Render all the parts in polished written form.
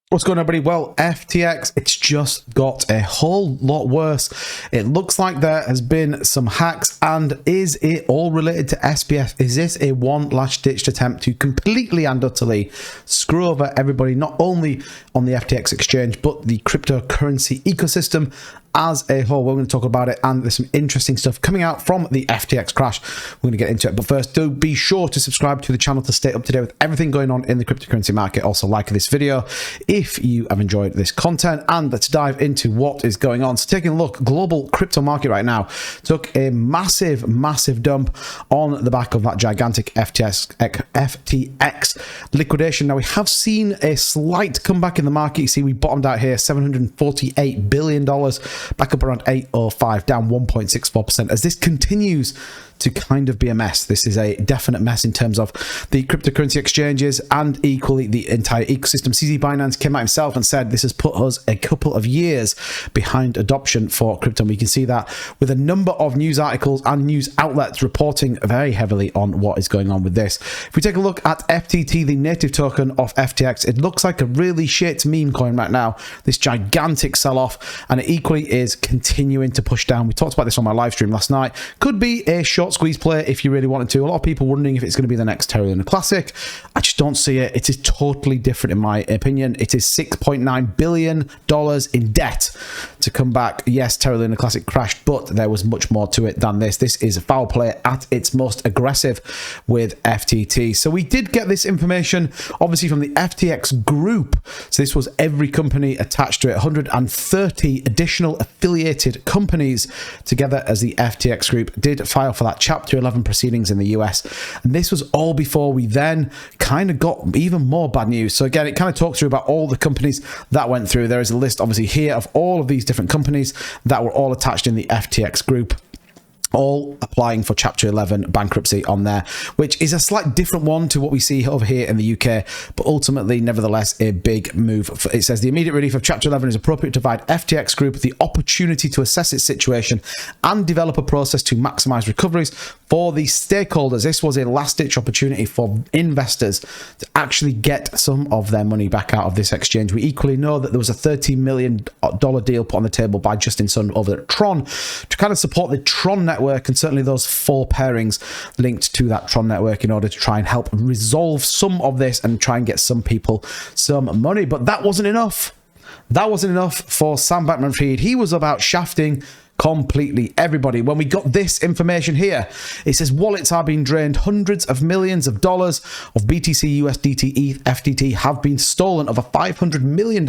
What's going on, everybody? Well, FTX, it's just got a whole lot worse. It looks like there has been some hacks, and is it all related to SBF? Is this a one last-ditched attempt to completely and utterly screw over everybody, not only on the FTX exchange, but the cryptocurrency ecosystem as a whole? We're going to talk about it, and there's some interesting stuff coming out from the FTX crash. We're going to get into it, but first, do be sure to subscribe to the channel to stay up to date with everything going on in the cryptocurrency market. Also, like this video if you have enjoyed this content, and let's dive into what is going on. So taking a look, global crypto market right now took a massive dump on the back of that gigantic FTX liquidation. Now, we have seen a slight comeback in the market. You see, we bottomed out here, $748 billion, back up around 805, down 1.64%. As this continues to kind of be a mess. This is a definite mess in terms of the cryptocurrency exchanges and equally the entire ecosystem. CZ Binance came out himself and said this has put us a couple of years behind adoption for crypto. And we can see that with a number of news articles and news outlets reporting very heavily on what is going on with this. If we take a look at FTT, the native token of FTX, it looks like a really shit meme coin right now. This gigantic sell-off, and it equally is continuing to push down. We talked about this on my live stream last night. Could be a short squeeze play if you really wanted to. A lot of people wondering if it's going to be the next Terra Luna Classic. I just don't see it. It is totally different in my opinion. It is $6.9 billion in debt to come back. Yes, Terra Luna Classic crashed, but there was much more to it than this. This is a foul play at its most aggressive with FTT. So we did get this information, obviously, from the FTX group. So this was every company attached to it, 130 additional affiliated companies together as the FTX group did file for that Chapter 11 proceedings in the US. And this was all before we then kind of got even more bad news. So again, it kind of talks through about all the companies that went through. There is a list obviously here of all of these different companies that were all attached in the FTX group, all applying for Chapter 11 bankruptcy on there, which is a slight different one to what we see over here in the UK, but ultimately, nevertheless, a big move. It says the immediate relief of Chapter 11 is appropriate to provide FTX Group the opportunity to assess its situation and develop a process to maximize recoveries for the stakeholders. This was a last-ditch opportunity for investors to actually get some of their money back out of this exchange. We equally know that there was a $30 million deal put on the table by Justin Sun over at Tron to kind of support the Tron network, and certainly those 4 pairings linked to that Tron network in order to try and help resolve some of this and try and get some people some money. But that wasn't enough. That wasn't enough for Sam Bankman-Fried. He was about shafting completely everybody. When we got this information here, it says wallets are being drained. Hundreds of millions of dollars of BTC, USDT, ETH, FTT have been stolen. Over $500 million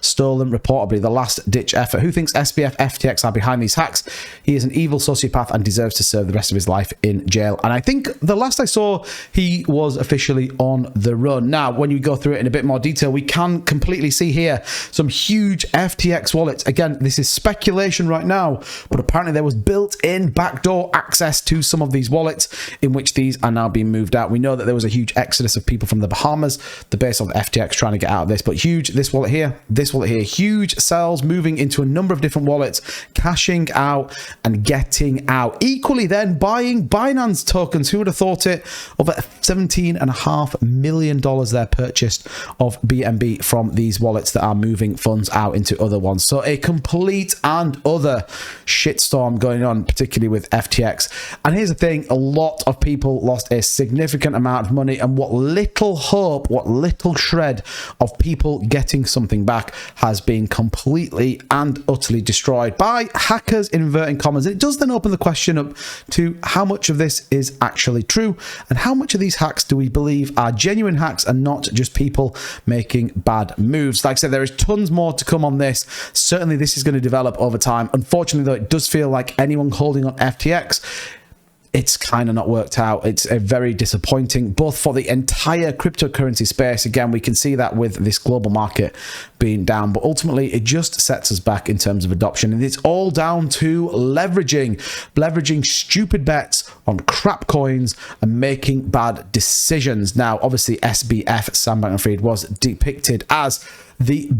stolen, reportedly. The last ditch effort. Who thinks SBF, FTX are behind these hacks? He is an evil sociopath and deserves to serve the rest of his life in jail. And I think the last I saw, he was officially on the run. Now, when you go through it in a bit more detail, we can completely see here some huge FTX wallets. Again, this is speculation right now, but apparently there was built-in backdoor access to some of these wallets in which these are now being moved out. We know that there was a huge exodus of people from the Bahamas, the base of the FTX, trying to get out of this, but huge, this wallet here, huge sells moving into a number of different wallets, cashing out and getting out. Equally then buying Binance tokens. Who would have thought it? Over $17.5 million there purchased of BNB from these wallets that are moving funds out into other ones. So a complete and utter shitstorm going on, particularly with FTX. And here's the thing, a lot of people lost a significant amount of money, and what little hope, what little shred of people getting something back has been completely and utterly destroyed by hackers, in inverting commas. And it does then open the question up to how much of this is actually true, and how much of these hacks do we believe are genuine hacks and not just people making bad moves. Like I said, there is tons more to come on this. Certainly this is going to develop over time. Unfortunately, though, it does feel like anyone holding on FTX, it's kind of not worked out. It's a very disappointing, both for the entire cryptocurrency space. Again, we can see that with this global market being down, but ultimately it just sets us back in terms of adoption. And it's all down to leveraging stupid bets on crap coins and making bad decisions. Now, obviously, SBF, Sam Bankman-Fried, was depicted as the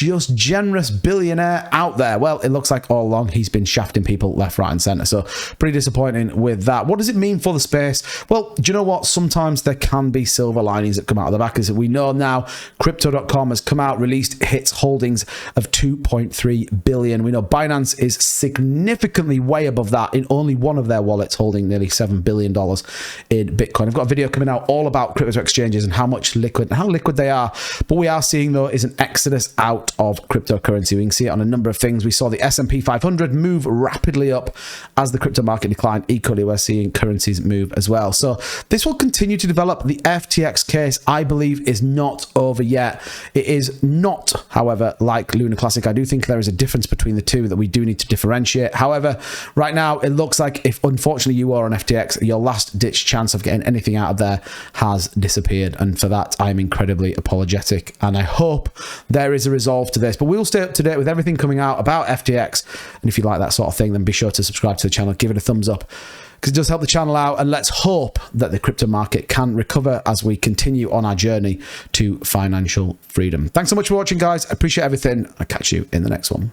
just generous billionaire out there? Well, it looks like all along he's been shafting people left, right, and center. So pretty disappointing with that. What does it mean for the space? Well, do you know what? Sometimes there can be silver linings that come out of the back. As we know now, Crypto.com has come out, released its holdings of 2.3 billion. We know Binance is significantly way above that, in only one of their wallets holding nearly $7 billion in Bitcoin. I've got a video coming out all about crypto exchanges and how liquid they are. But we are seeing, though, is an exodus out of cryptocurrency. We can see it on a number of things. We saw the S&P 500 move rapidly up as the crypto market declined. Equally, we're seeing currencies move as well. So this will continue to develop. The FTX case, I believe, is not over yet. It is not, however, like Luna Classic. I do think there is a difference between the two that we do need to differentiate. However, right now, it looks like if, unfortunately, you are on FTX, your last-ditch chance of getting anything out of there has disappeared. And for that, I'm incredibly apologetic. And I hope there is a resolve to this. But we will stay up to date with everything coming out about FTX. And if you like that sort of thing, then be sure to subscribe to the channel, give it a thumbs up, because it does help the channel out. And let's hope that the crypto market can recover as we continue on our journey to financial freedom. Thanks so much for watching, guys. I appreciate everything. I'll catch you in the next one.